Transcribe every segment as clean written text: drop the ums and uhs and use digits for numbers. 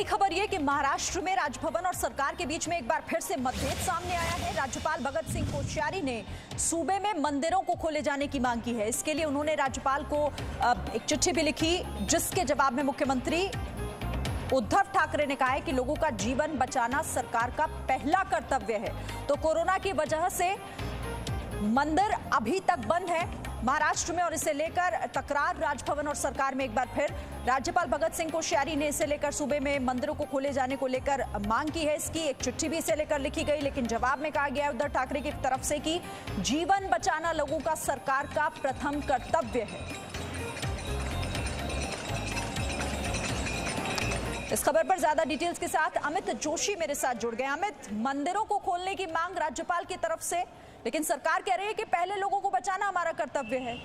बड़ी खबर ये कि महाराष्ट्र में राजभवन और सरकार के बीच में एक बार फिर से मतभेद सामने आया है। राज्यपाल भगत सिंह कोश्यारी ने सूबे में मंदिरों को खोले जाने की मांग की है। इसके लिए उन्होंने राज्यपाल को एक चिट्ठी भी लिखी, जिसके जवाब में मुख्यमंत्री उद्धव ठाकरे ने कहा है कि लोगों का जीवन बचाना सरकार का पहला कर्तव्य है। तो कोरोना की वजह से मंदिर अभी तक बंद है महाराष्ट्र में, और इसे लेकर तकरार राजभवन और सरकार में एक बार फिर। राज्यपाल भगत सिंह कोश्यारी ने इसे लेकर सूबे में मंदिरों को खोले जाने को लेकर मांग की है। इसकी एक चिट्ठी भी इसे लेकर लिखी गई, लेकिन जवाब में कहा गया है उद्धव ठाकरे की तरफ से कि जीवन बचाना लोगों का सरकार का प्रथम कर्तव्य है। इस खबर पर ज्यादा डिटेल्स के साथ अमित जोशी मेरे साथ जुड़ गए। अमित, मंदिरों को खोलने की मांग राज्यपाल की तरफ से, लेकिन सरकार कह रही है कि पहले लोगों को बचाना हमारा कर्तव्य है।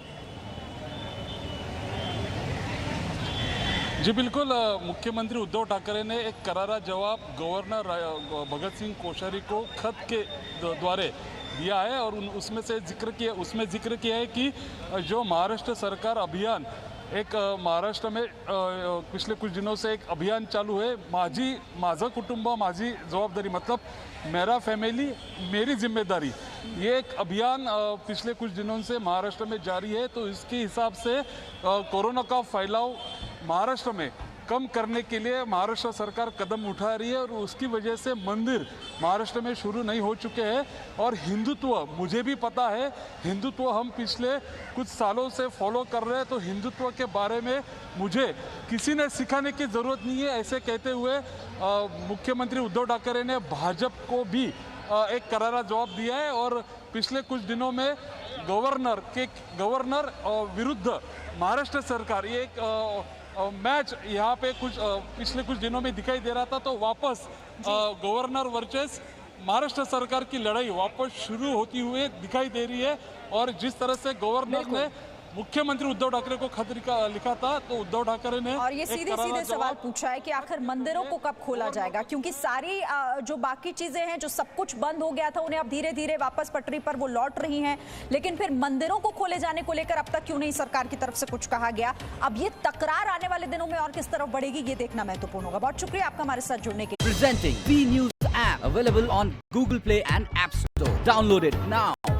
जी बिल्कुल, मुख्यमंत्री उद्धव ठाकरे ने एक करारा जवाब गवर्नर भगत सिंह कोश्यारी को खत के द्वारा दिया है, और उसमें जिक्र किया है कि जो महाराष्ट्र सरकार अभियान एक महाराष्ट्र में पिछले कुछ दिनों से एक अभियान चालू है, माझं कुटुंब माझी जवाबदारी, मतलब मेरा फैमिली मेरी जिम्मेदारी। ये एक अभियान पिछले कुछ दिनों से महाराष्ट्र में जारी है। तो इसके हिसाब से कोरोना का फैलाव महाराष्ट्र में कम करने के लिए महाराष्ट्र सरकार कदम उठा रही है, और उसकी वजह से मंदिर महाराष्ट्र में शुरू नहीं हो चुके हैं। और हिंदुत्व, मुझे भी पता है, हिंदुत्व हम पिछले कुछ सालों से फॉलो कर रहे हैं, तो हिंदुत्व के बारे में मुझे किसी ने सिखाने की ज़रूरत नहीं है, ऐसे कहते हुए मुख्यमंत्री उद्धव ठाकरे ने भाजपा को भी एक करारा जवाब दिया है। और पिछले कुछ दिनों में गवर्नर विरुद्ध महाराष्ट्र सरकार, ये एक मैच यहाँ पे पिछले कुछ दिनों में दिखाई दे रहा था, तो वापस गवर्नर वर्सेस महाराष्ट्र सरकार की लड़ाई वापस शुरू होती हुई दिखाई दे रही है। और जिस तरह से गवर्नर ने मुख्यमंत्री उद्धव ठाकरे को खत लिखा था, तो उद्धव ठाकरे ने और ये सीधे सवाल पूछा है कि आखिर मंदिरों को कब खोला जाएगा, क्योंकि सारी जो बाकी चीजें हैं, जो सब कुछ बंद हो गया था, उन्हें अब धीरे धीरे वापस पटरी पर वो लौट रही हैं। लेकिन फिर मंदिरों को खोले जाने को लेकर अब तक क्यों नहीं सरकार की तरफ से कुछ कहा गया। अब ये तकरार आने वाले दिनों में और किस तरफ बढ़ेगी, ये देखना महत्वपूर्ण होगा। बहुत शुक्रिया आपका हमारे साथ जुड़ने के लिए। Presenting V News app available on Google Play and App Store. Download it now.